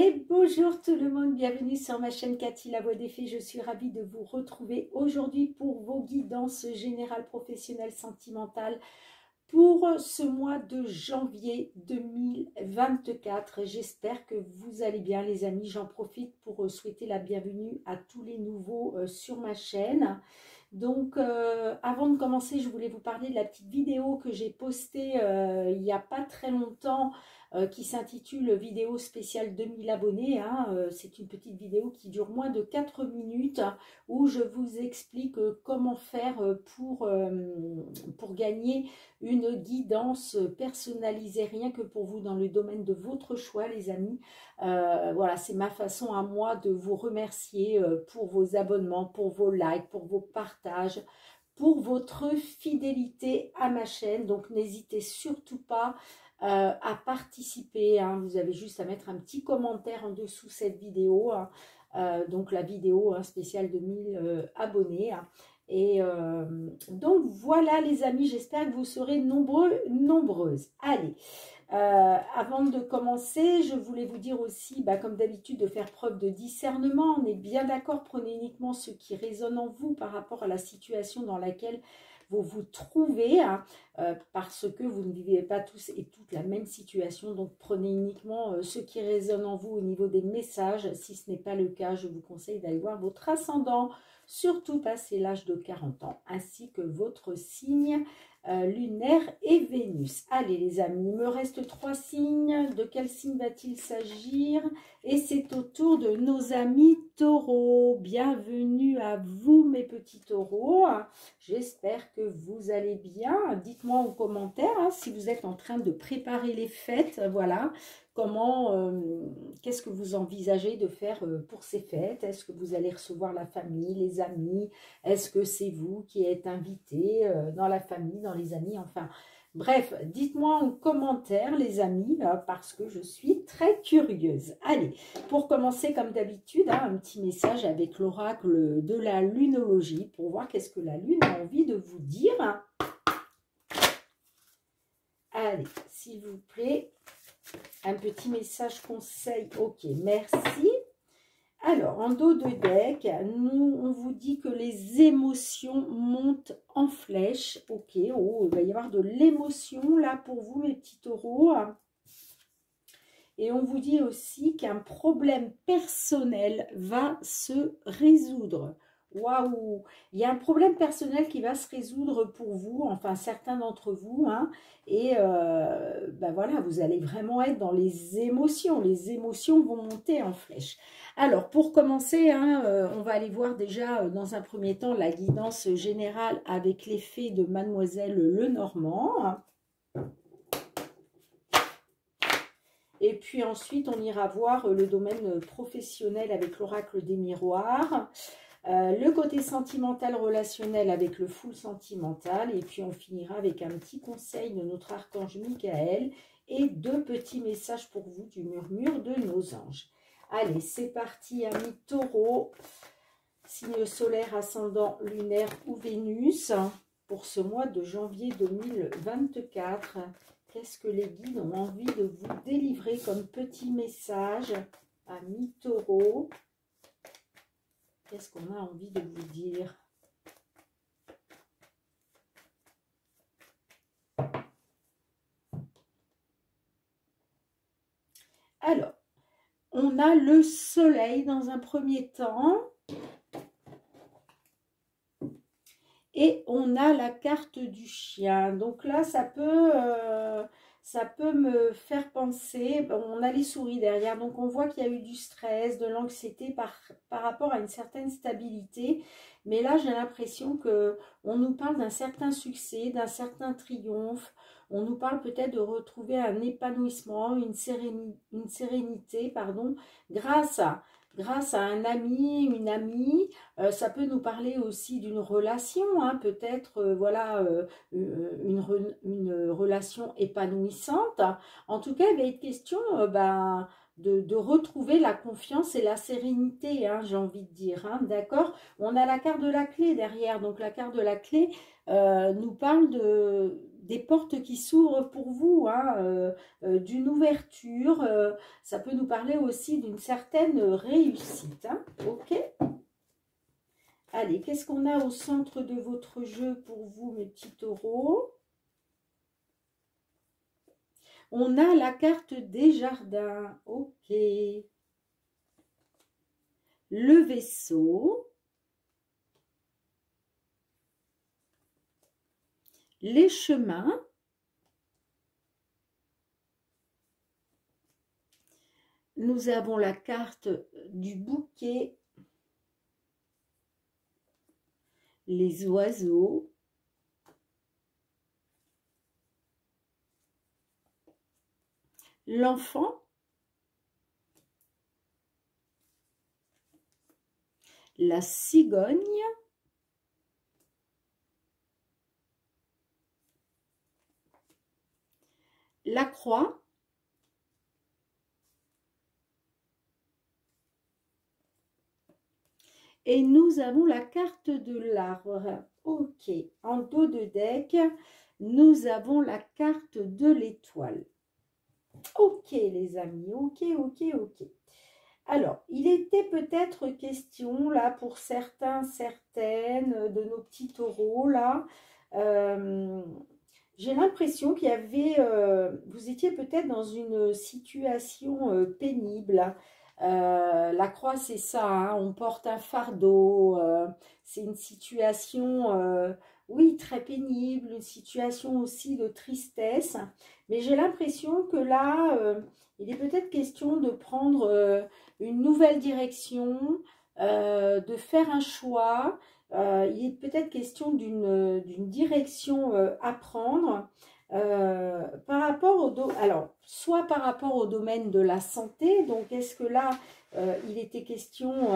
Et bonjour tout le monde, bienvenue sur ma chaîne Cathy La Voix des Fées. Je suis ravie de vous retrouver aujourd'hui pour vos guidances générales, professionnelles, sentimentales pour ce mois de janvier 2024. J'espère que vous allez bien les amis. J'en profite pour souhaiter la bienvenue à tous les nouveaux sur ma chaîne. Donc avant de commencer, je voulais vous parler de la petite vidéo que j'ai postée il n'y a pas très longtemps qui s'intitule vidéo spéciale 2000 abonnés. C'est une petite vidéo qui dure moins de 4 minutes où je vous explique comment faire pour gagner une guidance personnalisée rien que pour vous dans le domaine de votre choix les amis. Voilà, c'est ma façon à moi de vous remercier pour vos abonnements, pour vos likes, pour vos partages, pour votre fidélité à ma chaîne. Donc n'hésitez surtout pas à participer, hein. Vous avez juste à mettre un petit commentaire en dessous cette vidéo, hein. Donc la vidéo spéciale de 1000 abonnés, hein. Et donc voilà les amis, j'espère que vous serez nombreux, nombreuses. Allez, avant de commencer, je voulais vous dire aussi, comme d'habitude, de faire preuve de discernement. On est bien d'accord, prenez uniquement ce qui résonne en vous par rapport à la situation dans laquelle vous vous trouvez, hein, parce que vous ne vivez pas tous et toutes la même situation. Donc prenez uniquement ce qui résonne en vous au niveau des messages. Si ce n'est pas le cas, je vous conseille d'aller voir votre ascendant, surtout passé l'âge de 40 ans, ainsi que votre signe lunaire et Vénus. Allez les amis, il me reste 3 signes. De quel signe va-t-il s'agir? Et c'est au tour de nos amis taureaux. Bienvenue à vous mes petits taureaux. J'espère que vous allez bien. Dites-moi en commentaire si vous êtes en train de préparer les fêtes. Voilà. Comment, qu'est-ce que vous envisagez de faire pour ces fêtes? Est-ce que vous allez recevoir la famille, les amis? Est-ce que c'est vous qui êtes invité dans la famille, dans les amis? Enfin, bref, dites-moi en commentaire, les amis, parce que je suis très curieuse. Allez, pour commencer, comme d'habitude, un petit message avec l'oracle de la lunologie pour voir qu'est-ce que la lune a envie de vous dire. Allez, s'il vous plaît. Un petit message conseil, ok, merci. Alors, en dos de deck, on vous dit que les émotions montent en flèche. Ok, oh, il va y avoir de l'émotion là pour vous, mes petits taureaux. Et on vous dit aussi qu'un problème personnel va se résoudre. Waouh! Il y a un problème personnel qui va se résoudre pour vous, enfin certains d'entre vous, hein, et voilà, vous allez vraiment être dans les émotions vont monter en flèche. Alors pour commencer, on va aller voir déjà dans un premier temps la guidance générale avec l'effet de Mademoiselle Lenormand. Et puis ensuite, on ira voir le domaine professionnel avec l'oracle des miroirs. Le côté sentimental relationnel avec le full sentimental, et puis on finira avec un petit conseil de notre archange Michael et 2 petits messages pour vous du murmure de nos anges. Allez, c'est parti amis taureaux, signe solaire, ascendant, lunaire ou Vénus, pour ce mois de janvier 2024. Qu'est-ce que les guides ont envie de vous délivrer comme petit message amis taureaux? Qu'est-ce qu'on a envie de vous dire? Alors, on a le soleil dans un premier temps. Et on a la carte du chien. Donc là, ça peut me faire penser, on a les souris derrière, donc on voit qu'il y a eu du stress, de l'anxiété par rapport à une certaine stabilité. Mais là, j'ai l'impression qu'on nous parle d'un certain succès, d'un certain triomphe. On nous parle peut-être de retrouver un épanouissement, une sérénité, pardon, grâce à un ami, une amie. Ça peut nous parler aussi d'une relation, peut-être voilà, une relation épanouissante. En tout cas, il va être question de retrouver la confiance et la sérénité, j'ai envie de dire, d'accord? On a la carte de la clé derrière, donc la carte de la clé nous parle des portes qui s'ouvrent pour vous, hein, d'une ouverture. Ça peut nous parler aussi d'une certaine réussite. Hein, ok? Allez, qu'est-ce qu'on a au centre de votre jeu pour vous, mes petits taureaux? On a la carte des jardins. Ok. Le vaisseau. Les chemins. Nous avons la carte du bouquet. Les oiseaux. L'enfant. La cigogne. La croix. Et nous avons la carte de l'arbre. Ok. En dos de deck, nous avons la carte de l'étoile. Ok, les amis. Ok, ok, ok. Alors, il était peut-être question, là, pour certains, certaines de nos petits taureaux, là, j'ai l'impression qu'il y avait, vous étiez peut-être dans une situation pénible. La croix, c'est ça, hein, on porte un fardeau. C'est une situation, oui, très pénible, une situation aussi de tristesse. Mais j'ai l'impression que là, il est peut-être question de prendre une nouvelle direction, de faire un choix. Il est peut-être question d'une direction à prendre par rapport alors, soit par rapport au domaine de la santé. Donc, est-ce que là, il était question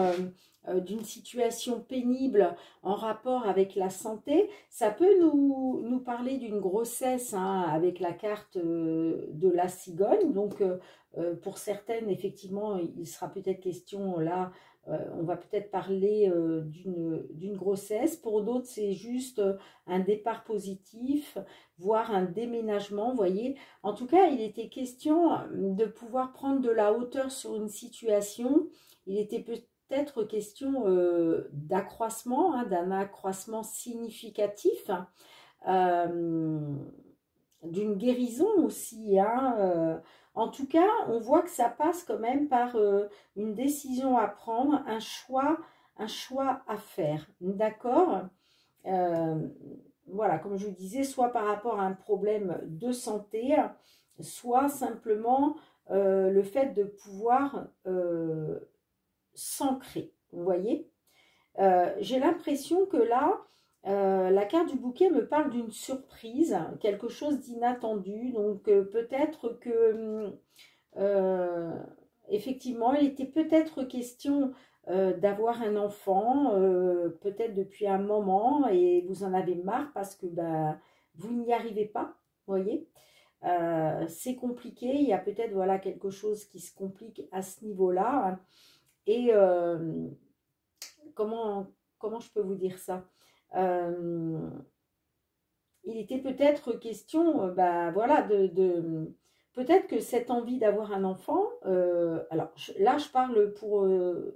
d'une situation pénible en rapport avec la santé? Ça peut nous parler d'une grossesse, hein, avec la carte de la cigogne. Donc, pour certaines, effectivement, il sera peut-être question là. On va peut-être parler d'une grossesse. Pour d'autres, c'est juste un départ positif, voire un déménagement, vous voyez. En tout cas, il était question de pouvoir prendre de la hauteur sur une situation. Il était peut-être question d'accroissement, hein, d'un accroissement significatif, d'une guérison aussi, hein. En tout cas, on voit que ça passe quand même par une décision à prendre, un choix à faire, d'accord? Voilà, comme je vous disais, soit par rapport à un problème de santé, soit simplement le fait de pouvoir s'ancrer, vous voyez. J'ai l'impression que là, la carte du bouquet me parle d'une surprise, quelque chose d'inattendu. Donc peut-être que effectivement, il était peut-être question d'avoir un enfant, peut-être depuis un moment, et vous en avez marre parce que bah, vous n'y arrivez pas, vous voyez. C'est compliqué, il y a peut-être voilà, quelque chose qui se complique à ce niveau-là. Et comment je peux vous dire ça? Il était peut-être question, bah, voilà, peut-être que cette envie d'avoir un enfant, alors là je parle pour,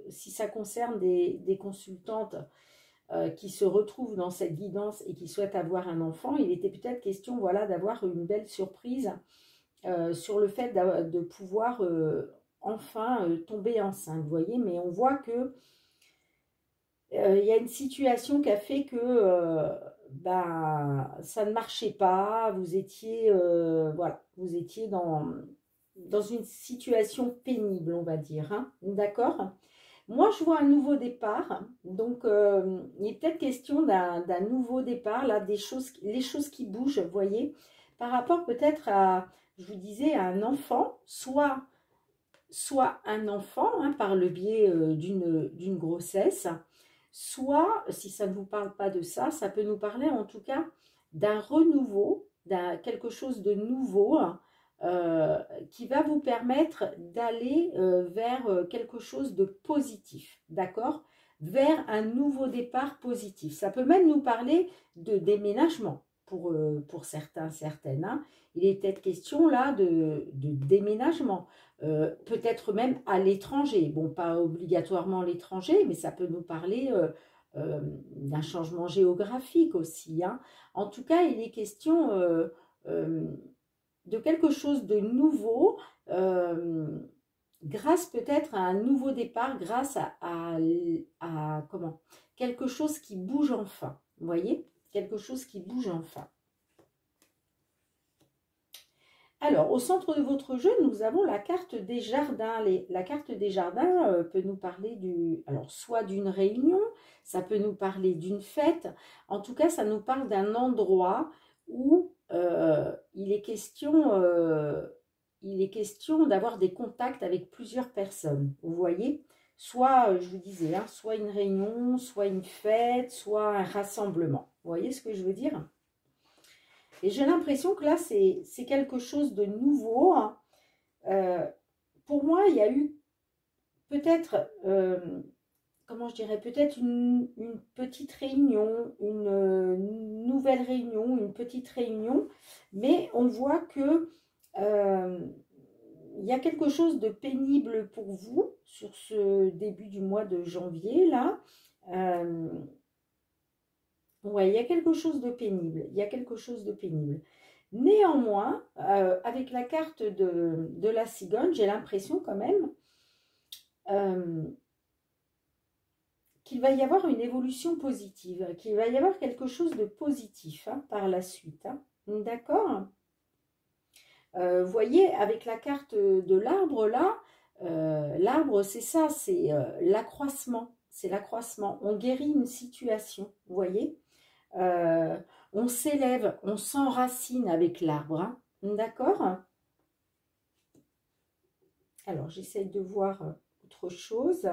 si ça concerne des consultantes qui se retrouvent dans cette guidance et qui souhaitent avoir un enfant, il était peut-être question, voilà, d'avoir une belle surprise sur le fait de pouvoir enfin tomber enceinte, vous voyez, mais on voit que il y a une situation qui a fait que bah, ça ne marchait pas, vous étiez, voilà, vous étiez dans une situation pénible, on va dire, hein, d'accord? Moi, je vois un nouveau départ, donc il est peut-être question d'un nouveau départ, là, les choses qui bougent, vous voyez, par rapport peut-être à, je vous disais, à un enfant, soit un enfant, hein, par le biais d'une grossesse, soit, si ça ne vous parle pas de ça, ça peut nous parler en tout cas d'un renouveau, quelque chose de nouveau qui va vous permettre d'aller vers quelque chose de positif, d'accord? Vers un nouveau départ positif. Ça peut même nous parler de déménagement, pour certains, certaines. Hein. Il est peut-être question là de déménagement, peut-être même à l'étranger. Bon, pas obligatoirement à l'étranger, mais ça peut nous parler d'un changement géographique aussi. Hein. En tout cas, il est question euh, de quelque chose de nouveau, grâce peut-être à un nouveau départ, grâce à comment, quelque chose qui bouge enfin. Vous voyez? Quelque chose qui bouge enfin. Alors, au centre de votre jeu, nous avons la carte des jardins. La carte des jardins peut nous parler alors soit d'une réunion, ça peut nous parler d'une fête. En tout cas, ça nous parle d'un endroit où il est question d'avoir des contacts avec plusieurs personnes. Vous voyez? Soit, je vous disais, hein, soit une réunion, soit une fête, soit un rassemblement. Vous voyez ce que je veux dire? Et j'ai l'impression que là, c'est quelque chose de nouveau. Hein. Pour moi, il y a eu peut-être, comment je dirais, peut-être une petite réunion, une nouvelle réunion, une petite réunion, mais on voit que il y a quelque chose de pénible pour vous sur ce début du mois de janvier, là. Ouais, il y a quelque chose de pénible. Il y a quelque chose de pénible. Néanmoins, avec la carte de la cigogne, j'ai l'impression quand même euh, qu'il va y avoir une évolution positive, qu'il va y avoir quelque chose de positif hein, par la suite. Hein. D'accord? Vous voyez, avec la carte de l'arbre là, l'arbre c'est ça, c'est l'accroissement. C'est l'accroissement. On guérit une situation, vous voyez? On s'élève, on s'enracine avec l'arbre. Hein. D'accord? Alors, j'essaie de voir autre chose.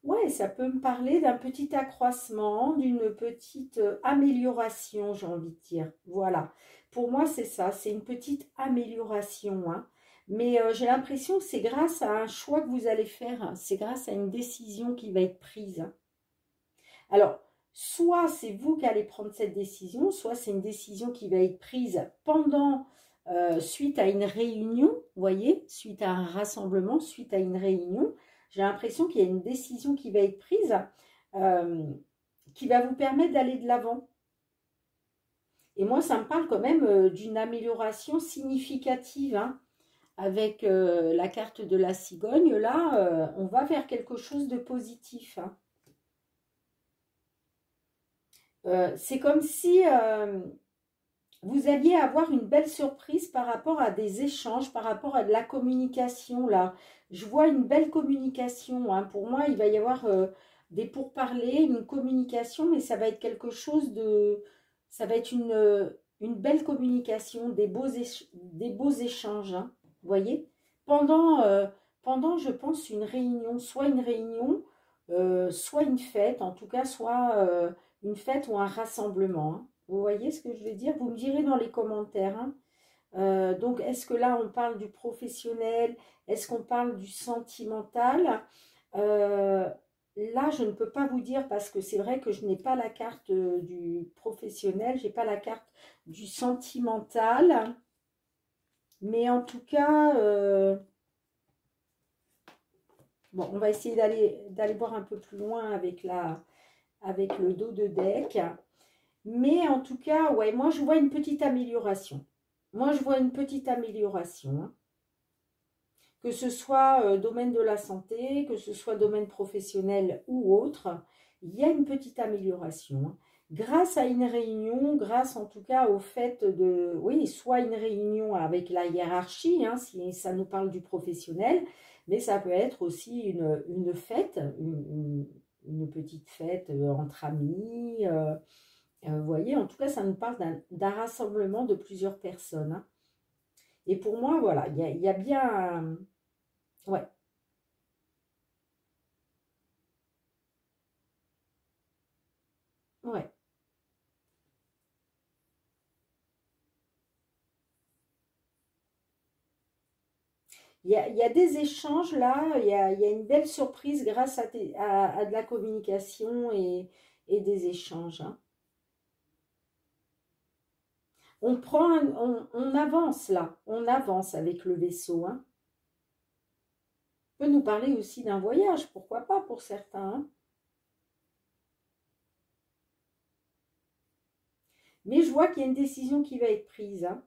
Ouais, ça peut me parler d'un petit accroissement, d'une petite amélioration, j'ai envie de dire. Voilà. Pour moi, c'est ça, c'est une petite amélioration. Hein. Mais j'ai l'impression que c'est grâce à un choix que vous allez faire, hein. C'est grâce à une décision qui va être prise. Hein. Alors, soit c'est vous qui allez prendre cette décision, soit c'est une décision qui va être prise suite à une réunion, vous voyez, suite à un rassemblement, suite à une réunion. J'ai l'impression qu'il y a une décision qui va être prise euh, qui va vous permettre d'aller de l'avant. Et moi, ça me parle quand même d'une amélioration significative. Hein. Avec la carte de la cigogne, là, on va vers quelque chose de positif. Hein. C'est comme si vous alliez avoir une belle surprise par rapport à des échanges, par rapport à de la communication. Là, je vois une belle communication. Hein. Pour moi, il va y avoir des pourparlers, une communication, mais ça va être quelque chose de... Ça va être une belle communication, des beaux échanges. Hein. Vous voyez? Pendant, je pense, une réunion, soit une fête, en tout cas, soit une fête ou un rassemblement. Hein. Vous voyez ce que je veux dire? Vous me direz dans les commentaires. Hein. Donc, est-ce que là, on parle du professionnel? Est-ce qu'on parle du sentimental? Là, je ne peux pas vous dire parce que c'est vrai que je n'ai pas la carte du professionnel, je n'ai pas la carte du sentimental. Mais en tout cas, bon, on va essayer d'aller voir un peu plus loin avec le dos de deck. Mais en tout cas, ouais, moi je vois une petite amélioration. Moi je vois une petite amélioration. Hein. Que ce soit domaine de la santé, que ce soit domaine professionnel ou autre, il y a une petite amélioration. Hein. Grâce à une réunion, grâce en tout cas au fait de, oui, soit une réunion avec la hiérarchie, hein, si ça nous parle du professionnel, mais ça peut être aussi une fête, une petite fête entre amis. Vous voyez, en tout cas, ça nous parle d'un rassemblement de plusieurs personnes. Hein. Et pour moi, voilà, il y a bien... ouais, ouais. Il y a des échanges là, il y a une belle surprise grâce à de la communication et des échanges. Hein. On avance là, on avance avec le vaisseau. Hein. On peut nous parler aussi d'un voyage, pourquoi pas pour certains. Hein. Mais je vois qu'il y a une décision qui va être prise, hein,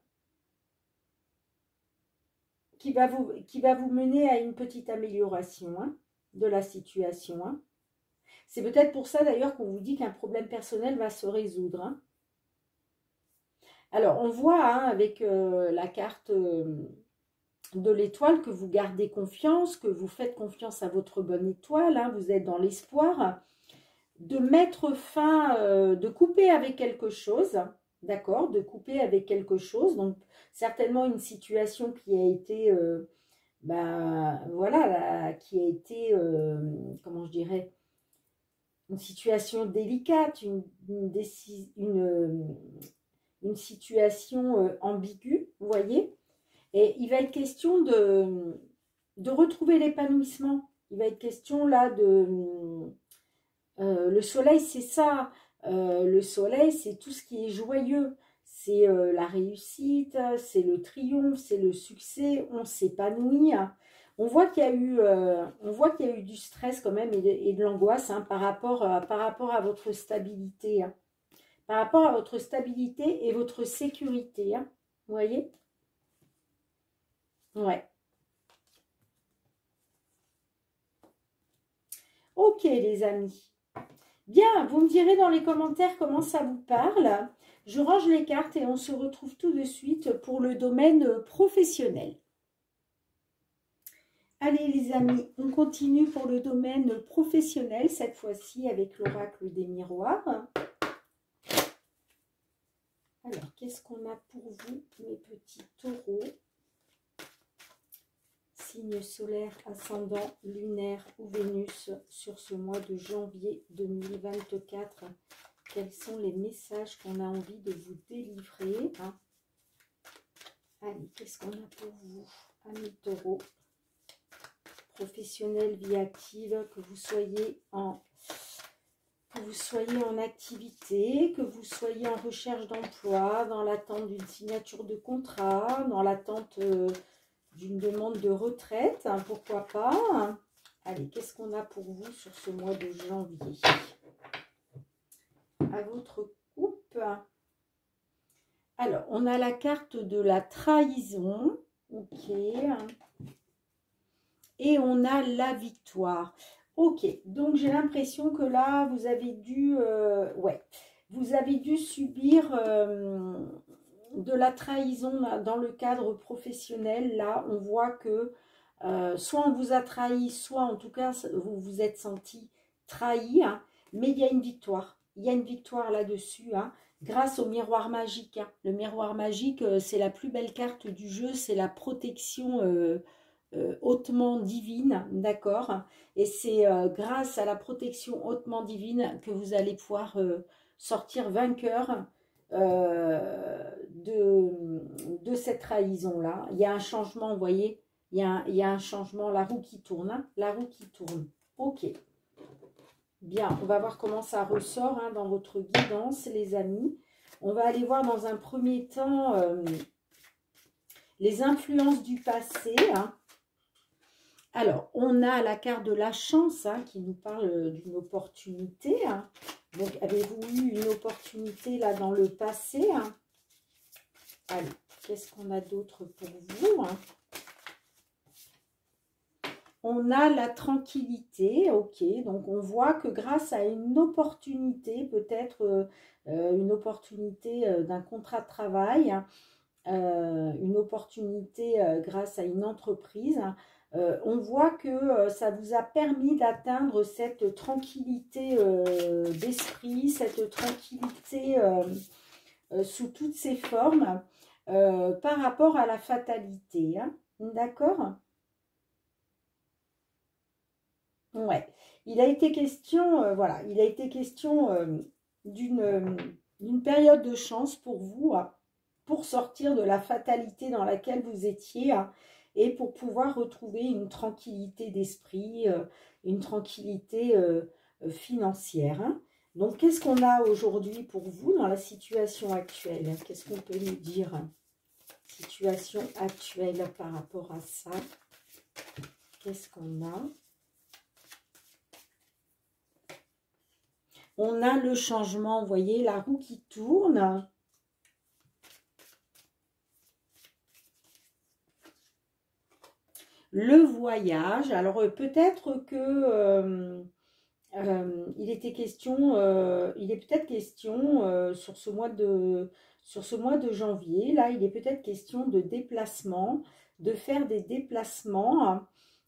qui va vous mener à une petite amélioration hein, de la situation. Hein. C'est peut-être pour ça d'ailleurs qu'on vous dit qu'un problème personnel va se résoudre. Hein. Alors, on voit hein, avec la carte de l'étoile que vous gardez confiance, que vous faites confiance à votre bonne étoile, hein, vous êtes dans l'espoir de mettre fin, de couper avec quelque chose, d'accord, de couper avec quelque chose, donc certainement une situation qui a été, voilà, qui a été, comment je dirais, une situation délicate, une situation ambiguë, vous voyez, et il va être question de retrouver l'épanouissement, il va être question là de... le soleil, c'est ça. Le soleil, c'est tout ce qui est joyeux. C'est la réussite, c'est le triomphe, c'est le succès. On s'épanouit. On voit qu'il y a eu, du stress quand même et de l'angoisse hein, par rapport à votre stabilité. Hein. Par rapport à votre stabilité et votre sécurité. Hein. Vous voyez? Ouais. Ok, les amis. Bien, vous me direz dans les commentaires comment ça vous parle. Je range les cartes et on se retrouve tout de suite pour le domaine professionnel. Allez les amis, on continue pour le domaine professionnel, cette fois-ci avec l'oracle des miroirs. Alors, qu'est-ce qu'on a pour vous, mes petits taureaux? Signe solaire, ascendant, lunaire ou Vénus sur ce mois de janvier 2024. Quels sont les messages qu'on a envie de vous délivrer hein? Allez, qu'est-ce qu'on a pour vous, amis taureaux? Professionnel, vie active, que vous soyez en activité, que vous soyez en recherche d'emploi, dans l'attente d'une signature de contrat, dans l'attente... d'une demande de retraite, hein, pourquoi pas. Allez, qu'est-ce qu'on a pour vous sur ce mois de janvier? À votre coupe. Alors, on a la carte de la trahison. Ok. Et on a la victoire. Ok, donc j'ai l'impression que là, vous avez dû... vous avez dû subir... de la trahison dans le cadre professionnel, là, on voit que soit on vous a trahi, soit en tout cas, vous vous êtes senti trahi, hein, mais il y a une victoire. Il y a une victoire là-dessus, hein, grâce au miroir magique. Hein. Le miroir magique, c'est la plus belle carte du jeu, c'est la protection hautement divine, d'accord? Et c'est grâce à la protection hautement divine que vous allez pouvoir sortir vainqueur de cette trahison-là. Il y a un changement, vous voyez, il y a un changement, la roue qui tourne, hein, la roue qui tourne. Ok. Bien, on va voir comment ça ressort hein, dans votre guidance, les amis. On va aller voir dans un premier temps les influences du passé. Hein. Alors, on a la carte de la chance hein, qui nous parle d'une opportunité. Hein. Donc, avez-vous eu une opportunité là dans le passé hein? Allez, qu'est-ce qu'on a d'autre pour vous hein? On a la tranquillité, ok. Donc, on voit que grâce à une opportunité, peut-être une opportunité d'un contrat de travail, hein, une opportunité grâce à une entreprise, hein, on voit que ça vous a permis d'atteindre cette tranquillité d'esprit, cette tranquillité sous toutes ses formes par rapport à la fatalité. Hein. D'accord? Ouais. Il a été question, voilà, il a été question d'une période de chance pour vous, pour sortir de la fatalité dans laquelle vous étiez. Hein. et pour pouvoir retrouver une tranquillité d'esprit, une tranquillité financière. Hein. Donc, qu'est-ce qu'on a aujourd'hui pour vous dans la situation actuelle? Qu'est-ce qu'on peut nous dire? Situation actuelle par rapport à ça. Qu'est-ce qu'on a? On a le changement, vous voyez, la roue qui tourne. Le voyage. Alors, peut-être que il était question, il est peut-être question sur ce mois de janvier, là, il est peut-être question de déplacement, de faire des déplacements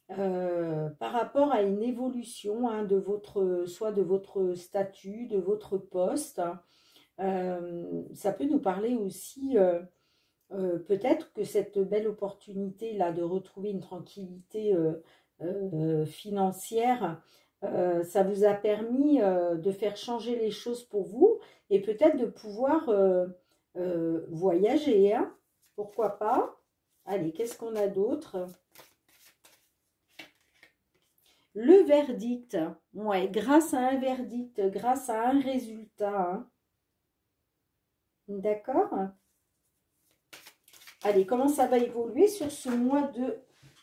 par rapport à une évolution hein, de votre, soit de votre statut, de votre poste. Ça peut nous parler aussi, peut-être que cette belle opportunité-là de retrouver une tranquillité financière, ça vous a permis de faire changer les choses pour vous et peut-être de pouvoir voyager. Hein. Pourquoi pas? Allez, qu'est-ce qu'on a d'autre? Le verdict. Ouais, grâce à un verdict, grâce à un résultat. Hein. D'accord? Allez, comment ça va évoluer sur ce mois de...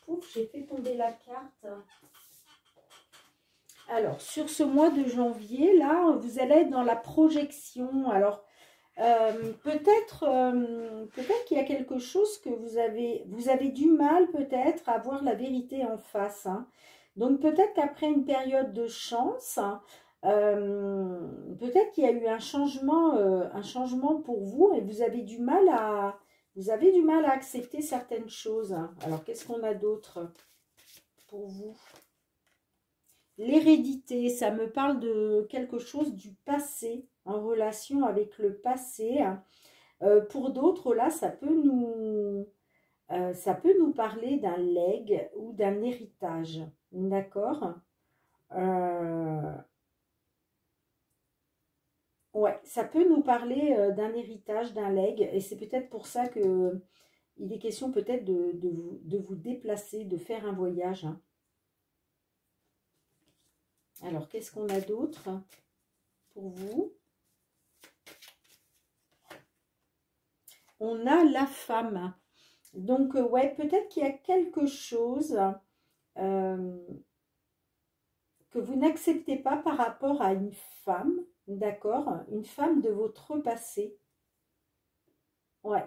Ouf, j'ai fait tomber la carte. Alors, sur ce mois de janvier, là, vous allez être dans la projection. Alors, peut-être qu'il y a quelque chose que vous avez du mal peut-être à voir la vérité en face. Hein. Donc, peut-être qu'après une période de chance, hein, peut-être qu'il y a eu un changement pour vous et vous avez du mal à accepter certaines choses. Hein. Alors, qu'est-ce qu'on a d'autre pour vous? L'hérédité, ça me parle de quelque chose du passé, en relation avec le passé. Pour d'autres, là, ça peut nous parler d'un legs ou d'un héritage. D'accord? Ouais, ça peut nous parler d'un héritage, d'un legs. Et c'est peut-être pour ça que il est question peut-être de vous déplacer, de faire un voyage. Hein. Alors, qu'est-ce qu'on a d'autre pour vous? On a la femme. Donc, ouais, peut-être qu'il y a quelque chose que vous n'acceptez pas par rapport à une femme, d'accord? Une femme de votre passé. Ouais,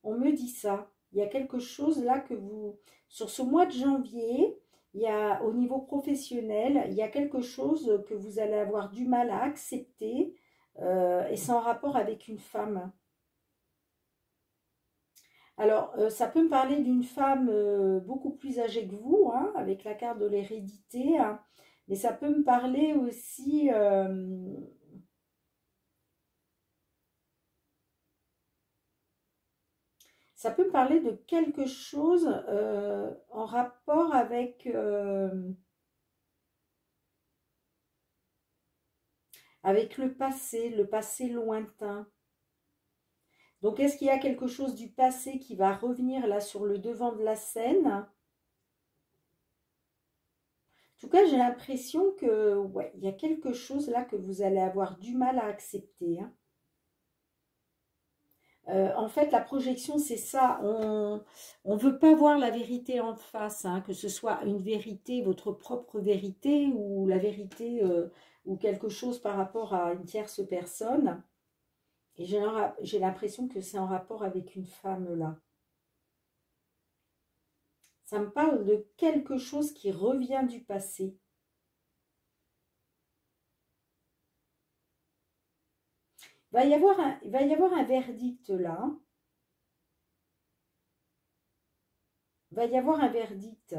on me dit ça. Il y a quelque chose là que vous... Sur ce mois de janvier, il y a, au niveau professionnel, il y a quelque chose que vous allez avoir du mal à accepter et c'est en rapport avec une femme. Alors, ça peut me parler d'une femme beaucoup plus âgée que vous, hein, avec la carte de l'hérédité, hein, mais ça peut me parler aussi, ça peut me parler de quelque chose en rapport avec le passé lointain. Donc, est-ce qu'il y a quelque chose du passé qui va revenir là sur le devant de la scène? En tout cas, j'ai l'impression que, ouais, il y a quelque chose là que vous allez avoir du mal à accepter. Hein. En fait, la projection, c'est ça. On ne veut pas voir la vérité en face, hein, que ce soit une vérité, votre propre vérité, ou la vérité, ou quelque chose par rapport à une tierce personne. Et j'ai l'impression que c'est en rapport avec une femme là. Ça me parle de quelque chose qui revient du passé. Il va y avoir un verdict là. Il va y avoir un verdict.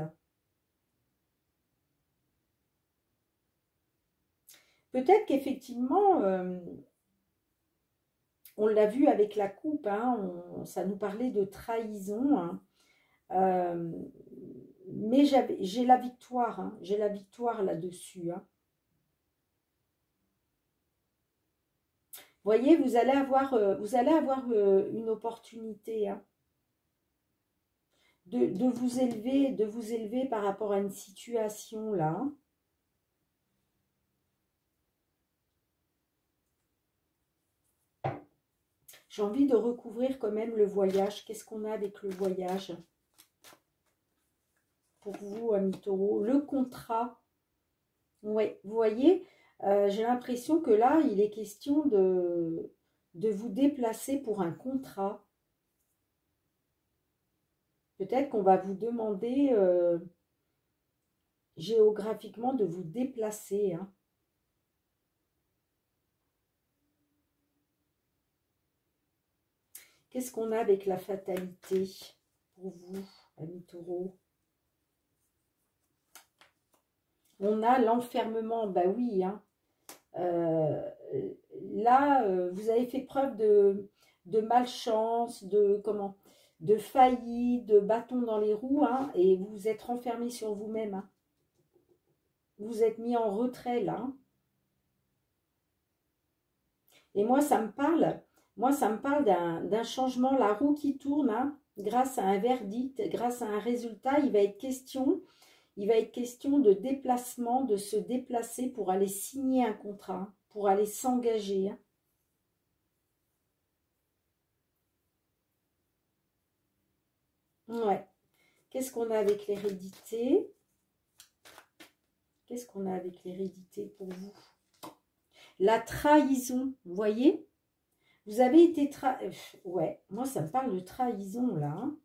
Peut-être qu'effectivement, on l'a vu avec la coupe, hein, ça nous parlait de trahison. Hein. Euh, mais j'ai la victoire, hein, j'ai la victoire là-dessus. Hein. Vous voyez, vous allez avoir une opportunité. Hein. de vous élever par rapport à une situation là. J'ai envie de recouvrir quand même le voyage. Qu'est-ce qu'on a avec le voyage pour vous, amis taureaux? Le contrat. Oui, vous voyez, j'ai l'impression que là, il est question de vous déplacer pour un contrat. Peut-être qu'on va vous demander géographiquement de vous déplacer, hein. Qu'est-ce qu'on a avec la fatalité pour vous, amis taureaux? On a l'enfermement, bah oui, hein. Là, vous avez fait preuve de malchance, de faillite, de bâton dans les roues, hein, et vous vous êtes renfermé sur vous-même, hein. Vous vous êtes mis en retrait, là, hein. Et moi, ça me parle d'un changement, la roue qui tourne, hein, grâce à un verdict, grâce à un résultat. Il va être question de déplacement, de se déplacer pour aller signer un contrat, hein, pour aller s'engager, hein. Ouais. Qu'est-ce qu'on a avec l'hérédité? Qu'est-ce qu'on a avec l'hérédité pour vous? La trahison, vous voyez? Vous avez été ouais, moi ça me parle de trahison là, hein.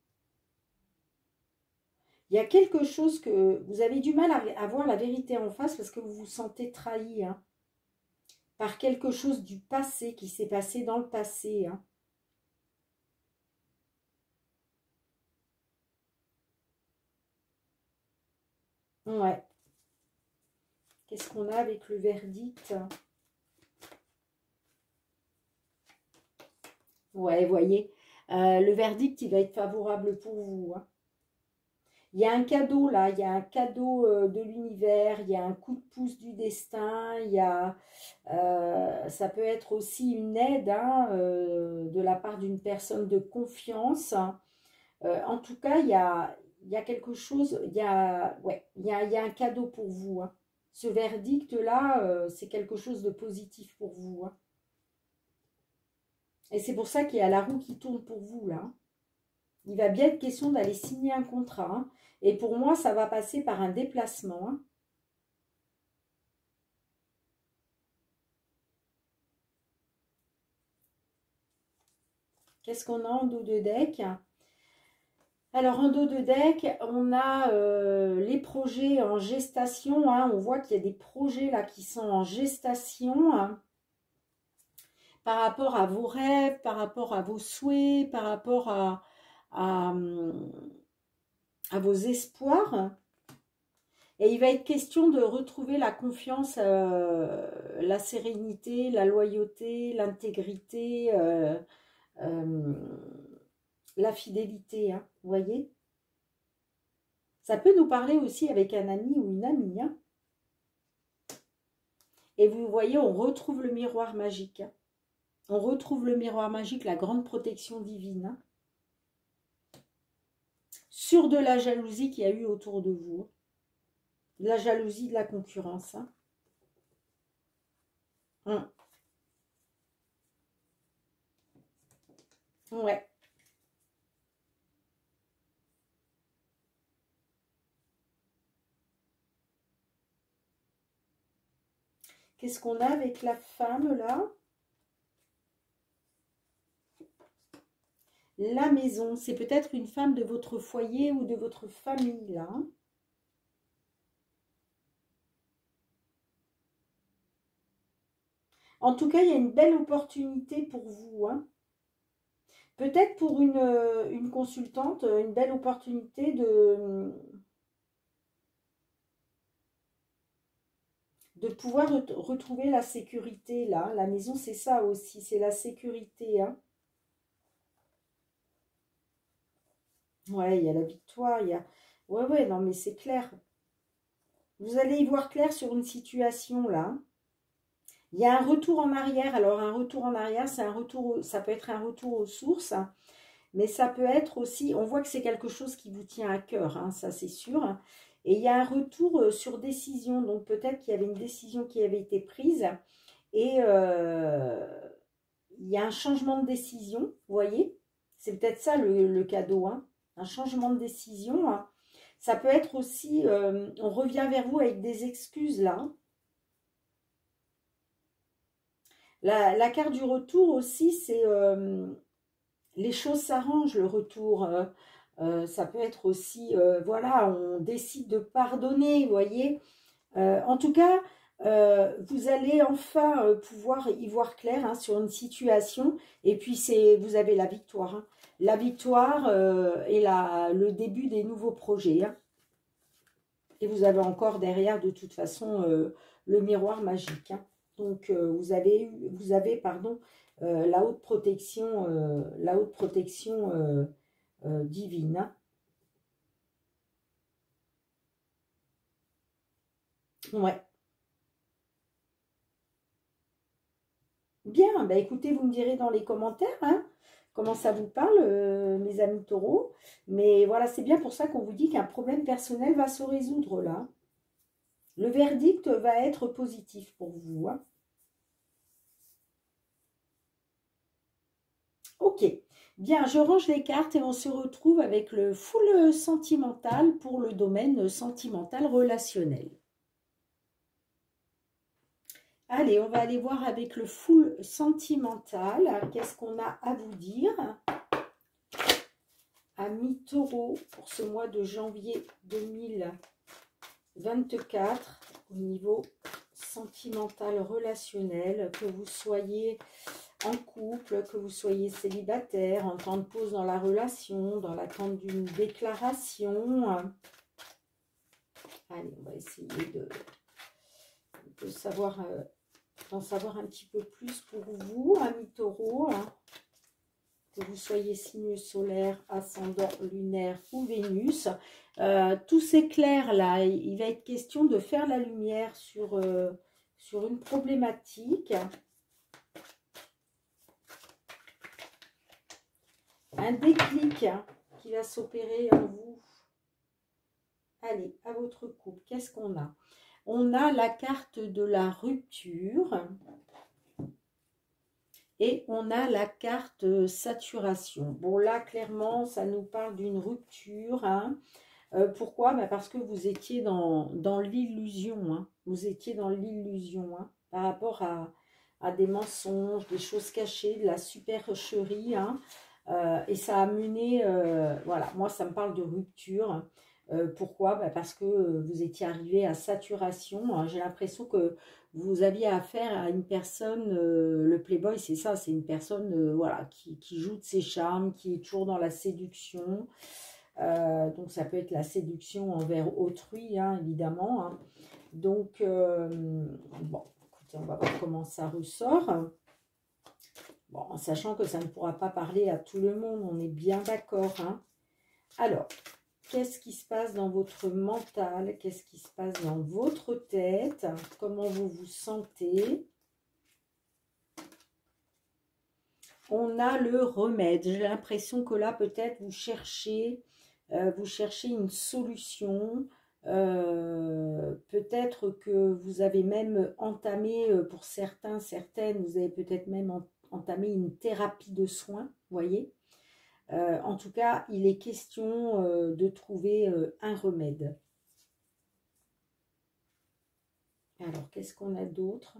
Il y a quelque chose que vous avez du mal à voir la vérité en face parce que vous vous sentez trahi, hein, par quelque chose du passé qui s'est passé dans le passé, hein. Ouais. Qu'est-ce qu'on a avec le verdict? Ouais, vous voyez, le verdict, il va être favorable pour vous, hein. Il y a un cadeau là, il y a un cadeau de l'univers, il y a un coup de pouce du destin, ça peut être aussi une aide, hein, de la part d'une personne de confiance. En tout cas, il y a quelque chose, ouais, il y a un cadeau pour vous, hein. Ce verdict-là, c'est quelque chose de positif pour vous, hein. Et c'est pour ça qu'il y a la roue qui tourne pour vous, là, hein. Il va bien être question d'aller signer un contrat, hein. Et pour moi, ça va passer par un déplacement, hein. Qu'est-ce qu'on a en dos de deck? Alors, en dos de deck, on a les projets en gestation, hein. On voit qu'il y a des projets là qui sont en gestation, hein, par rapport à vos rêves, par rapport à vos souhaits, par rapport à, à vos espoirs. Et il va être question de retrouver la confiance, la sérénité, la loyauté, l'intégrité, la fidélité, hein, vous voyez? Ça peut nous parler aussi avec un ami ou une amie, hein. Et vous voyez, on retrouve le miroir magique, hein. On retrouve le miroir magique, la grande protection divine, hein, sur de la jalousie qu'il y a eu autour de vous, hein. De la jalousie, de la concurrence, hein. Ouais. Qu'est-ce qu'on a avec la femme, là? La maison, c'est peut-être une femme de votre foyer ou de votre famille, là, hein. En tout cas, il y a une belle opportunité pour vous, hein. Peut-être pour une consultante, une belle opportunité de pouvoir retrouver la sécurité, là. La maison, c'est ça aussi, c'est la sécurité, hein. Ouais, il y a la victoire, il y a... Ouais, ouais, non, mais c'est clair. Vous allez y voir clair sur une situation, là. Il y a un retour en arrière. Alors, un retour en arrière, c'est un retour, ça peut être un retour aux sources, hein. Mais ça peut être aussi, on voit que c'est quelque chose qui vous tient à cœur, hein, ça c'est sûr. Et il y a un retour sur décision, donc peut-être qu'il y avait une décision qui avait été prise et il y a un changement de décision, vous voyez? C'est peut-être ça le cadeau, hein, un changement de décision. Hein. Ça peut être aussi, on revient vers vous avec des excuses là. Hein. La carte du retour aussi, c'est les choses s'arrangent, le retour. Ça peut être aussi, voilà, on décide de pardonner, vous voyez. En tout cas, vous allez enfin pouvoir y voir clair hein, sur une situation. Et puis, vous avez la victoire. Hein. La victoire et le début des nouveaux projets. Hein. Et vous avez encore derrière, de toute façon, le miroir magique. Hein. Donc, vous avez pardon, la haute protection, divine. Hein. Ouais. Bien, bah écoutez, vous me direz dans les commentaires hein, comment ça vous parle, mes amis taureaux. Mais voilà, c'est bien pour ça qu'on vous dit qu'un problème personnel va se résoudre là. Le verdict va être positif pour vous. Hein. Ok, bien, je range les cartes et on se retrouve avec le full sentimental pour le domaine sentimental relationnel. Allez, on va aller voir avec le full sentimental. Qu'est-ce qu'on a à vous dire? Amis taureau pour ce mois de janvier 2024 au niveau sentimental relationnel, que vous soyez en couple, que vous soyez célibataire, en temps de pause dans la relation, dans l'attente d'une déclaration. Allez, on va essayer de savoir, d'en savoir un petit peu plus pour vous, amis taureau. Hein. Que vous soyez signe solaire, ascendant, lunaire ou Vénus. Tous ces clairs-là, il va être question de faire la lumière sur, sur une problématique. Un déclic hein, qui va s'opérer en vous. Allez, à votre couple, qu'est-ce qu'on a? On a la carte de la rupture. Et on a la carte saturation. Bon, là, clairement, ça nous parle d'une rupture. Hein. Pourquoi? Bah parce que vous étiez dans l'illusion. Hein. Vous étiez dans l'illusion hein, par rapport à des mensonges, des choses cachées, de la supercherie. Hein. Et ça a mené, voilà, moi, ça me parle de rupture. Pourquoi? Bah parce que vous étiez arrivé à saturation. J'ai l'impression que vous aviez affaire à une personne, le playboy, c'est ça, c'est une personne voilà, qui joue de ses charmes, qui est toujours dans la séduction. Donc ça peut être la séduction envers autrui, hein, évidemment. Hein. Donc, bon, écoutez, on va voir comment ça ressort. Bon, en sachant que ça ne pourra pas parler à tout le monde, on est bien d'accord. Hein. Alors, qu'est-ce qui se passe dans votre mental? Qu'est-ce qui se passe dans votre tête? Comment vous vous sentez? On a le remède. J'ai l'impression que là, peut-être, vous cherchez une solution. Peut-être que vous avez même entamé, pour certains, certaines, vous avez peut-être même entamé une thérapie de soins, vous voyez. En tout cas, il est question de trouver un remède. Alors, qu'est-ce qu'on a d'autre?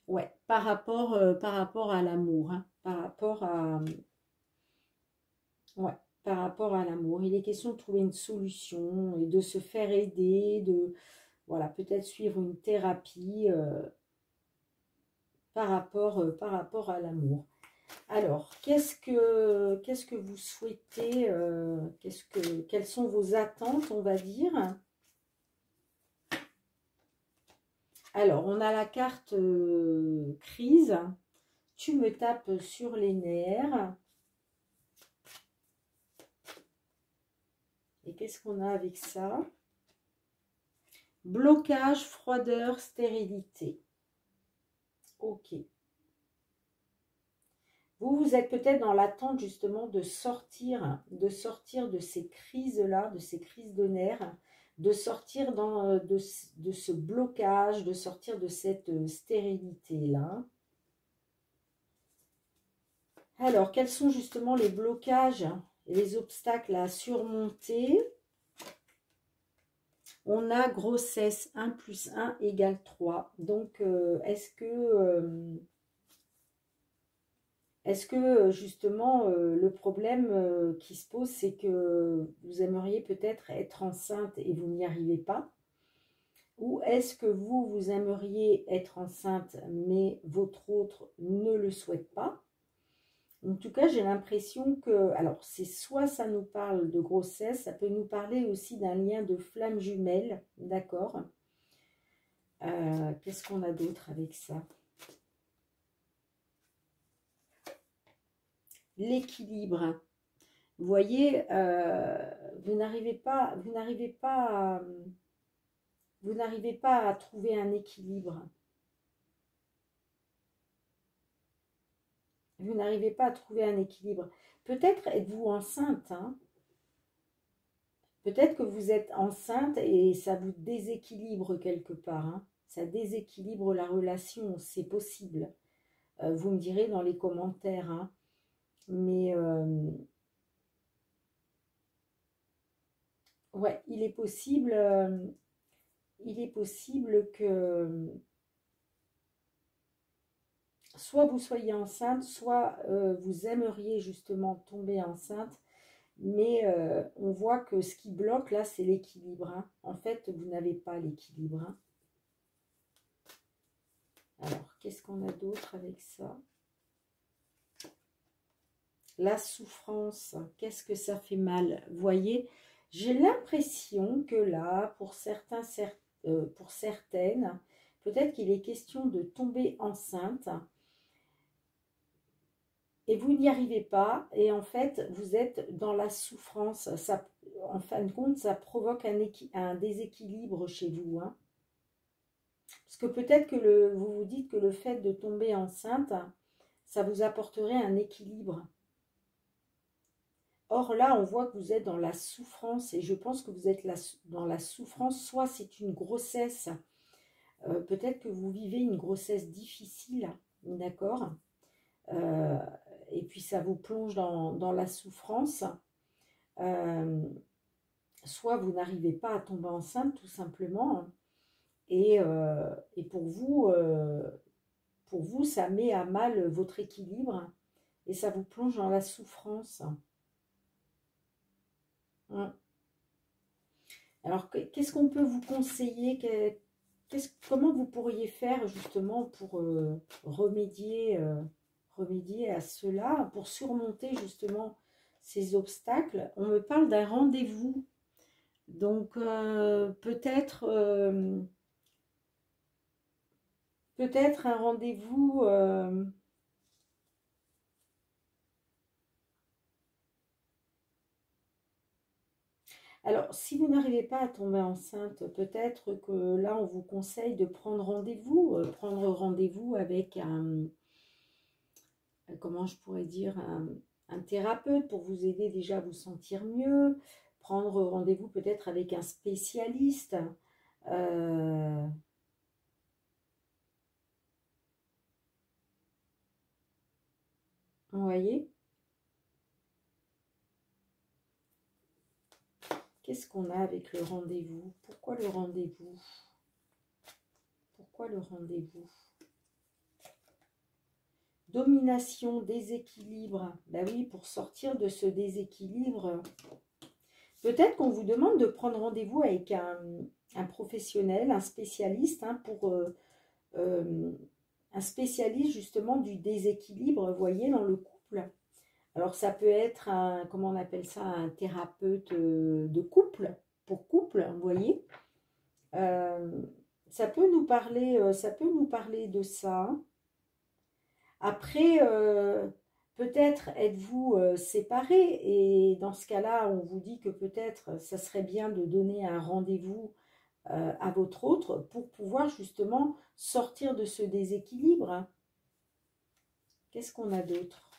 Ouais, par rapport à l'amour, hein, par rapport à... Ouais, par rapport à l'amour. Il est question de trouver une solution et de se faire aider, de... Voilà, peut-être suivre une thérapie par rapport à l'amour. Alors, qu'est-ce que vous souhaitez, quelles sont vos attentes, on va dire? Alors, on a la carte crise. Tu me tapes sur les nerfs. Et qu'est-ce qu'on a avec ça? Blocage, froideur, stérilité. Ok. Vous êtes peut-être dans l'attente justement de sortir de ces crises-là, de ces crises de nerfs, de sortir de ce blocage, de sortir de cette stérilité-là. Alors, quels sont justement les blocages et les obstacles à surmonter? On a grossesse 1 plus 1 égale 3. Donc, est-ce que justement le problème qui se pose, c'est que vous aimeriez peut-être être enceinte et vous n'y arrivez pas? Ou est-ce que vous aimeriez être enceinte mais votre autre ne le souhaite pas? En tout cas, j'ai l'impression que, alors c'est soit ça nous parle de grossesse, ça peut nous parler aussi d'un lien de flamme jumelle, d'accord? Qu'est-ce qu'on a d'autre avec ça? L'équilibre. Vous voyez, vous n'arrivez pas à trouver un équilibre. Vous n'arrivez pas à trouver un équilibre. Peut-être êtes-vous enceinte, hein? Peut-être que vous êtes enceinte et ça vous déséquilibre quelque part, hein? Ça déséquilibre la relation, c'est possible. Vous me direz dans les commentaires, hein? Mais ouais, il est possible que soit vous soyez enceinte, soit vous aimeriez justement tomber enceinte, mais on voit que ce qui bloque là, c'est l'équilibre, hein. En fait, vous n'avez pas l'équilibre, hein. Alors, qu'est-ce qu'on a d'autre avec ça? La souffrance, qu'est-ce que ça fait mal? Vous voyez, j'ai l'impression que là, pour certains, pour certaines, peut-être qu'il est question de tomber enceinte et vous n'y arrivez pas, et en fait, vous êtes dans la souffrance. Ça, en fin de compte, ça provoque un déséquilibre chez vous, hein. Parce que peut-être que vous vous dites que le fait de tomber enceinte, ça vous apporterait un équilibre. Or là, on voit que vous êtes dans la souffrance, et je pense que vous êtes dans la souffrance, soit c'est une grossesse, peut-être que vous vivez une grossesse difficile, d'accord, et puis ça vous plonge dans la souffrance, euh, soit vous n'arrivez pas à tomber enceinte tout simplement, et pour vous, ça met à mal votre équilibre, et ça vous plonge dans la souffrance. Alors, qu'est-ce qu'on peut vous conseiller? Comment vous pourriez faire justement pour remédier à cela, pour surmonter justement ces obstacles? On me parle d'un rendez-vous. Donc, peut-être un rendez-vous. Alors, si vous n'arrivez pas à tomber enceinte, peut-être que là, on vous conseille de prendre rendez-vous avec comment je pourrais dire, un thérapeute pour vous aider déjà à vous sentir mieux, prendre rendez-vous peut-être avec un spécialiste. Euh, vous voyez? Qu'est-ce qu'on a avec le rendez-vous? Pourquoi le rendez-vous? Pourquoi le rendez-vous? Domination, déséquilibre. Ben oui, pour sortir de ce déséquilibre, peut-être qu'on vous demande de prendre rendez-vous avec un professionnel, un spécialiste, hein, un spécialiste justement du déséquilibre, vous voyez, dans le couple. Alors ça peut être comment on appelle ça, un thérapeute de couple, pour couple, vous voyez. Euh, ça peut nous parler de ça. Après, peut-être êtes-vous séparés, et dans ce cas-là, on vous dit que peut-être ça serait bien de donner un rendez-vous à votre autre pour pouvoir justement sortir de ce déséquilibre. Qu'est-ce qu'on a d'autre?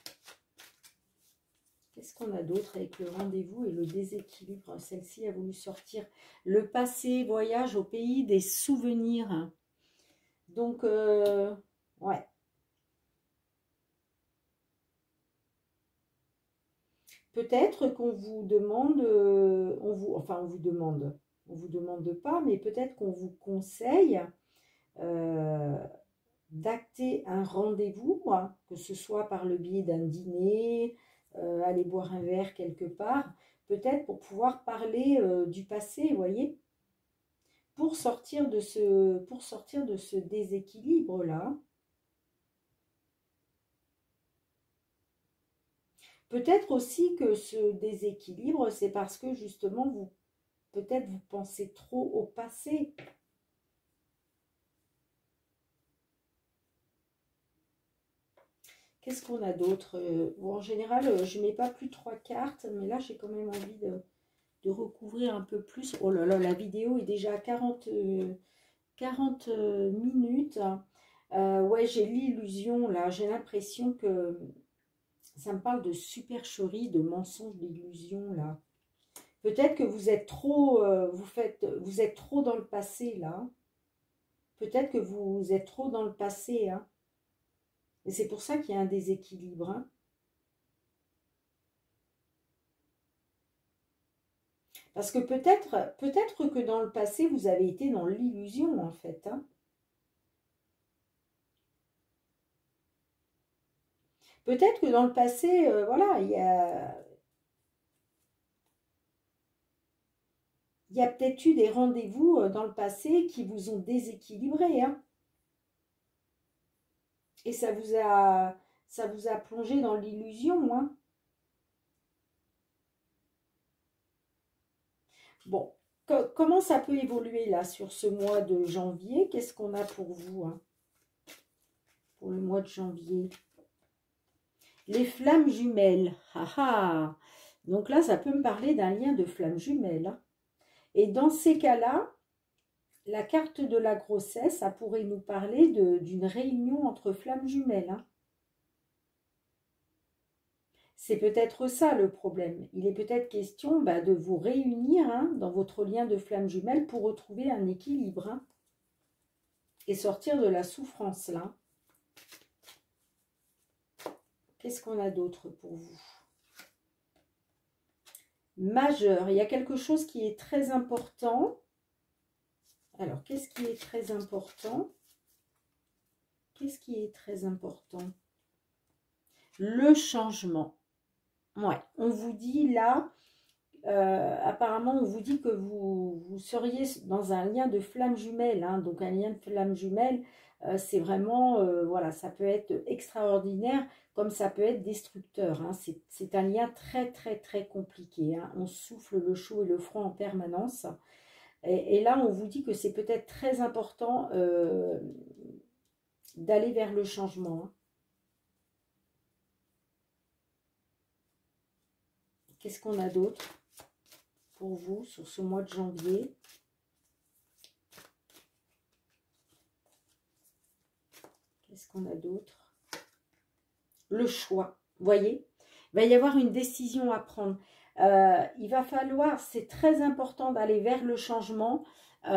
Qu'est-ce qu'on a d'autre avec le rendez-vous et le déséquilibre? Celle-ci a voulu sortir le passé, voyage au pays des souvenirs. Donc, ouais. Peut-être qu'on vous demande, enfin on vous demande pas, mais peut-être qu'on vous conseille euh, d'acter un rendez-vous, hein, que ce soit par le biais d'un dîner, aller boire un verre quelque part, peut-être pour pouvoir parler du passé, vous voyez, pour sortir de ce déséquilibre-là. Peut-être aussi que ce déséquilibre, c'est parce que justement, peut-être vous pensez trop au passé. Qu'est-ce qu'on a d'autre? Bon, en général, je ne mets pas plus de 3 cartes, mais là, j'ai quand même envie de recouvrir un peu plus. Oh là là, la vidéo est déjà à 40 minutes. Ouais, j'ai l'illusion, là, j'ai l'impression que ça me parle de supercherie, de mensonges, d'illusions, là. Peut-être que vous êtes trop, vous êtes trop dans le passé, là. Peut-être que vous êtes trop dans le passé, hein. Et c'est pour ça qu'il y a un déséquilibre, hein. Parce que peut-être que dans le passé, vous avez été dans l'illusion, en fait, hein. Peut-être que dans le passé, voilà, il y a peut-être eu des rendez-vous dans le passé qui vous ont déséquilibré, hein. Et ça vous a plongé dans l'illusion, hein. Bon, comment ça peut évoluer là sur ce mois de janvier? Qu'est-ce qu'on a pour vous, hein, pour le mois de janvier? Les flammes jumelles. Ah ah. Donc là, ça peut me parler d'un lien de flammes jumelles, hein. Et dans ces cas-là, la carte de la grossesse, ça pourrait nous parler d'une réunion entre flammes jumelles, hein. C'est peut-être ça le problème. Il est peut-être question de vous réunir, hein, dans votre lien de flammes jumelles pour retrouver un équilibre, hein, et sortir de la souffrance là. Qu'est-ce qu'on a d'autre pour vous? Majeur, il y a quelque chose qui est très important. Alors, qu'est-ce qui est très important? Qu'est-ce qui est très important? Le changement. Ouais, on vous dit là, apparemment, on vous dit que vous seriez dans un lien de flamme jumelle, hein. Donc, un lien de flamme jumelle, c'est vraiment, voilà, ça peut être extraordinaire, comme ça peut être destructeur, hein. C'est un lien très, très, très compliqué, hein. On souffle le chaud et le froid en permanence. Et là, on vous dit que c'est peut-être très important d'aller vers le changement, hein. Qu'est-ce qu'on a d'autre pour vous sur ce mois de janvier? Qu'est-ce qu'on a d'autre? Le choix, vous voyez? Il va y avoir une décision à prendre. Il va falloir, c'est très important d'aller vers le changement. Et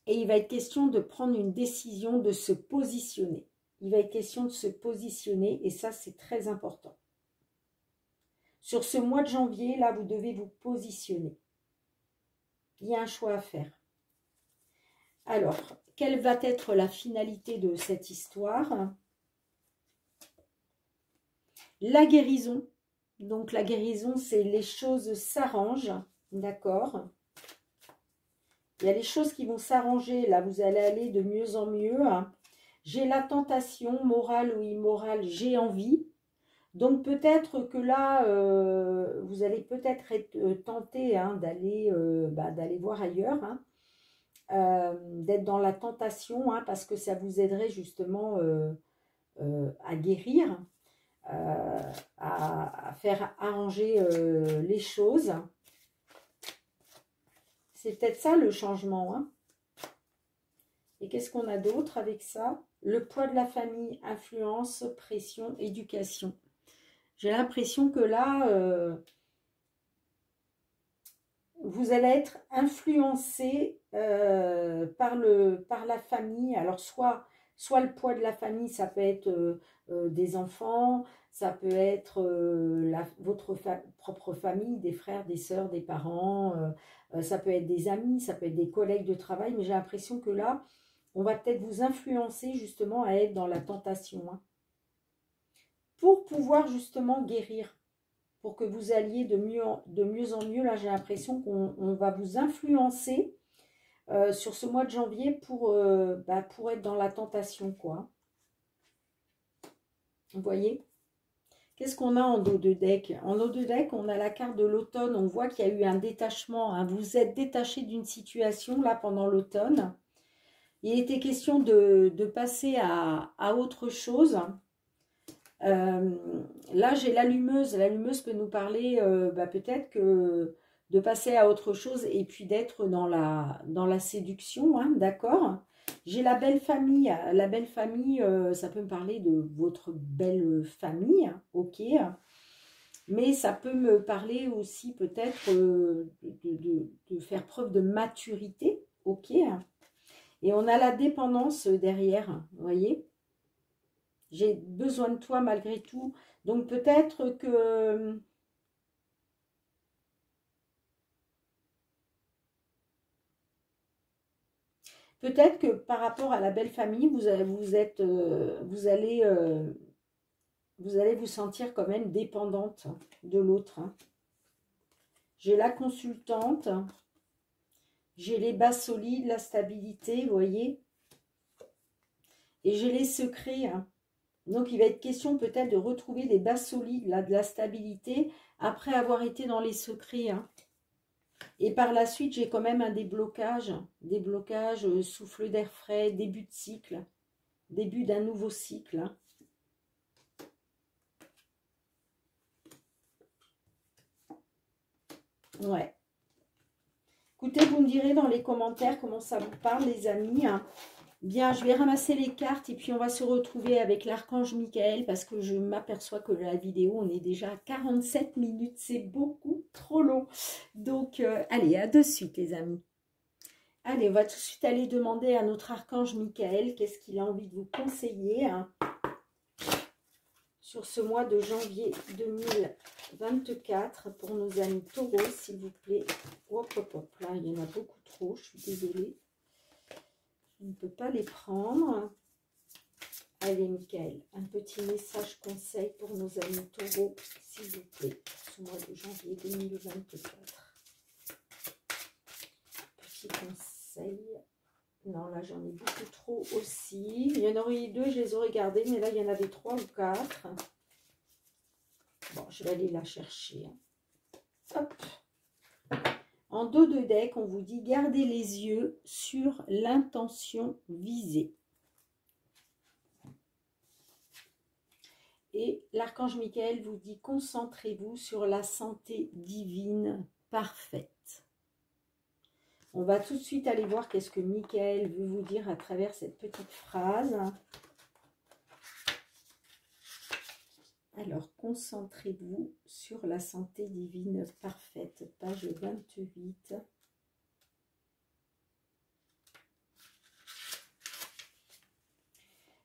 il va être question de prendre une décision, de se positionner. Il va être question de se positionner et ça, c'est très important. Sur ce mois de janvier, là, vous devez vous positionner. Il y a un choix à faire. Alors, quelle va être la finalité de cette histoire? La guérison. Donc, la guérison, c'est les choses s'arrangent, d'accord? Il y a les choses qui vont s'arranger. Là, vous allez aller de mieux en mieux. J'ai la tentation, morale ou immorale, j'ai envie. Donc peut-être que là, vous allez peut-être être tenté, hein, d'aller voir ailleurs, hein, d'être dans la tentation, hein, parce que ça vous aiderait justement à guérir, à faire arranger les choses. C'est peut-être ça le changement, hein. Et qu'est-ce qu'on a d'autre avec ça? Le poids de la famille, influence, pression, éducation. J'ai l'impression que là, vous allez être influencé par la famille. Alors, soit le poids de la famille, ça peut être des enfants, ça peut être votre propre famille, des frères, des sœurs, des parents, ça peut être des amis, ça peut être des collègues de travail, mais j'ai l'impression que là, on va peut-être vous influencer justement à être dans la tentation, hein, pour pouvoir justement guérir, pour que vous alliez de mieux en mieux. Là, j'ai l'impression qu'on va vous influencer sur ce mois de janvier pour être dans la tentation, quoi. Vous voyez? Qu'est-ce qu'on a en dos de deck? En dos de deck, on a la carte de l'automne. On voit qu'il y a eu un détachement, hein. Vous êtes détaché d'une situation, là, pendant l'automne. Il était question de passer à autre chose. Là, j'ai l'allumeuse. L'allumeuse peut nous parler peut-être que de passer à autre chose et puis d'être dans la séduction, hein, d'accord? J'ai la belle famille. La belle famille, ça peut me parler de votre belle famille, ok? Mais ça peut me parler aussi peut-être de faire preuve de maturité, ok? Et on a la dépendance derrière, vous voyez? J'ai besoin de toi malgré tout. Donc peut-être que... Peut-être que par rapport à la belle famille, vous allez vous sentir quand même dépendante de l'autre, hein. J'ai la consultante, j'ai les bases solides, la stabilité, vous voyez. Et j'ai les secrets, hein. Donc, il va être question peut-être de retrouver des bases solides, là, de la stabilité, après avoir été dans les secrets, hein. Et par la suite, j'ai quand même un déblocage, souffle d'air frais, début de cycle, début d'un nouveau cycle, hein. Ouais. Écoutez, vous me direz dans les commentaires comment ça vous parle, les amis, hein. Bien, je vais ramasser les cartes et puis on va se retrouver avec l'archange Michael parce que je m'aperçois que la vidéo, on est déjà à 47 minutes. C'est beaucoup trop long. Donc, allez, à de suite, les amis. Allez, on va tout de suite aller demander à notre archange Michael qu'est-ce qu'il a envie de vous conseiller, hein, sur ce mois de janvier 2024 pour nos amis taureaux, s'il vous plaît. Hop, hop, hop, là, il y en a beaucoup trop, je suis désolée. Je ne peux pas les prendre. Allez, Michael, un petit message conseil pour nos amis taureaux, s'il vous plaît, ce mois de janvier 2024. Petit conseil. Non, là, j'en ai beaucoup trop aussi. Il y en aurait eu 2, je les aurais gardés, mais là, il y en avait 3 ou 4. Bon, je vais aller la chercher. Hop. En dos de deck, on vous dit gardez les yeux sur l'intention visée. Et l'archange Michael vous dit concentrez-vous sur la santé divine parfaite. On va tout de suite aller voir qu'est-ce que Michael veut vous dire à travers cette petite phrase. Alors, concentrez-vous sur la santé divine parfaite, page 28.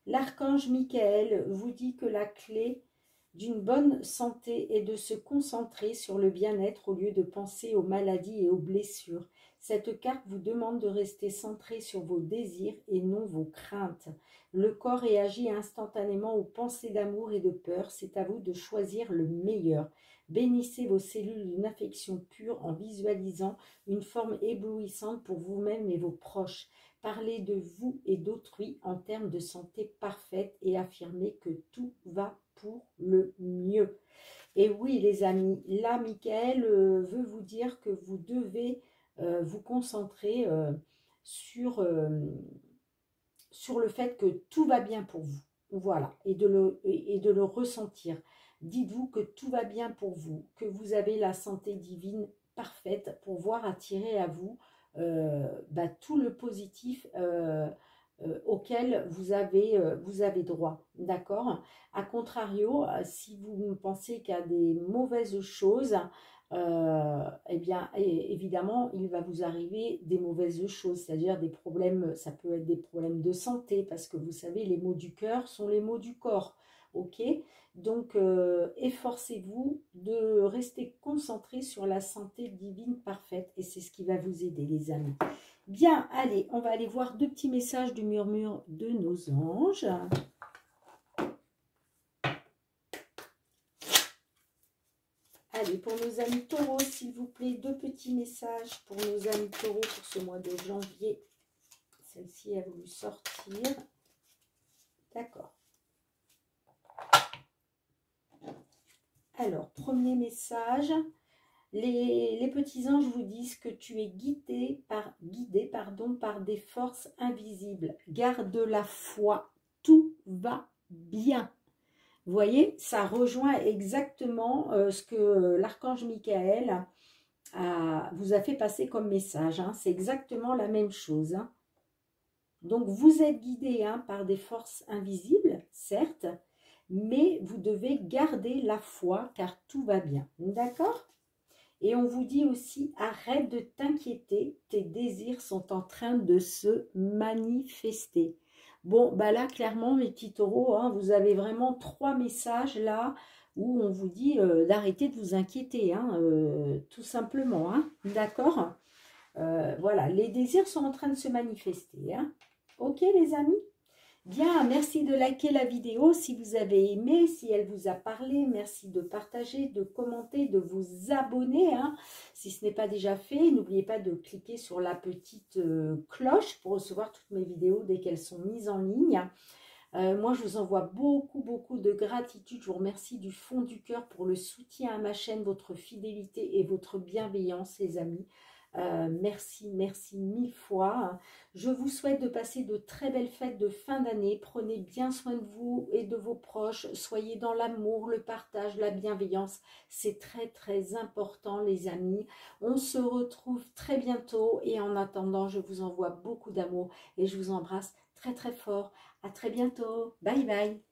L'archange Michael vous dit que la clé d'une bonne santé est de se concentrer sur le bien-être au lieu de penser aux maladies et aux blessures. Cette carte vous demande de rester centré sur vos désirs et non vos craintes. Le corps réagit instantanément aux pensées d'amour et de peur. C'est à vous de choisir le meilleur. Bénissez vos cellules d'une affection pure en visualisant une forme éblouissante pour vous-même et vos proches. Parlez de vous et d'autrui en termes de santé parfaite et affirmez que tout va pour le mieux. Et oui, les amis, là, Michael veut vous dire que vous devez vous concentrer sur le fait que tout va bien pour vous. Voilà, et de le ressentir. Dites-vous que tout va bien pour vous, que vous avez la santé divine parfaite pour voir attirer à vous tout le positif auquel vous avez droit, d'accord? A contrario, si vous pensez qu'il y a des mauvaises choses, eh bien, évidemment, il va vous arriver des mauvaises choses, c'est-à-dire des problèmes, ça peut être des problèmes de santé, parce que vous savez, les maux du cœur sont les maux du corps, ok? Donc, efforcez-vous de rester concentré sur la santé divine parfaite, et c'est ce qui va vous aider, les amis. Bien, allez, on va aller voir deux petits messages du murmure de nos anges. Allez, pour nos amis taureaux, s'il vous plaît, deux petits messages pour nos amis taureaux pour ce mois de janvier. Celle-ci a voulu sortir. D'accord. Alors, premier message. Les petits anges vous disent que tu es guidé par des forces invisibles. Garde la foi, tout va bien. Vous voyez, ça rejoint exactement ce que l'archange Michael vous a fait passer comme message. Hein. C'est exactement la même chose. Hein. Donc, vous êtes guidé par des forces invisibles, certes, mais vous devez garder la foi car tout va bien. D'accord ? Et on vous dit aussi, arrête de t'inquiéter, tes désirs sont en train de se manifester. Bon, bah là, clairement, mes petits taureaux, hein, vous avez vraiment 3 messages là où on vous dit d'arrêter de vous inquiéter, hein, tout simplement. Hein, d'accord, voilà, les désirs sont en train de se manifester. Hein. Ok, les amis? Bien, merci de liker la vidéo si vous avez aimé, si elle vous a parlé. Merci de partager, de commenter, de vous abonner. Hein, si ce n'est pas déjà fait, n'oubliez pas de cliquer sur la petite cloche pour recevoir toutes mes vidéos dès qu'elles sont mises en ligne. Moi, je vous envoie beaucoup de gratitude. Je vous remercie du fond du cœur pour le soutien à ma chaîne, votre fidélité et votre bienveillance, les amis. Merci mille fois. Je vous souhaite de passer de très belles fêtes de fin d'année. Prenez bien soin de vous et de vos proches. Soyez dans l'amour, le partage, la bienveillance. C'est très important, les amis. On se retrouve très bientôt et en attendant, je vous envoie beaucoup d'amour et je vous embrasse très fort. À très bientôt. Bye bye.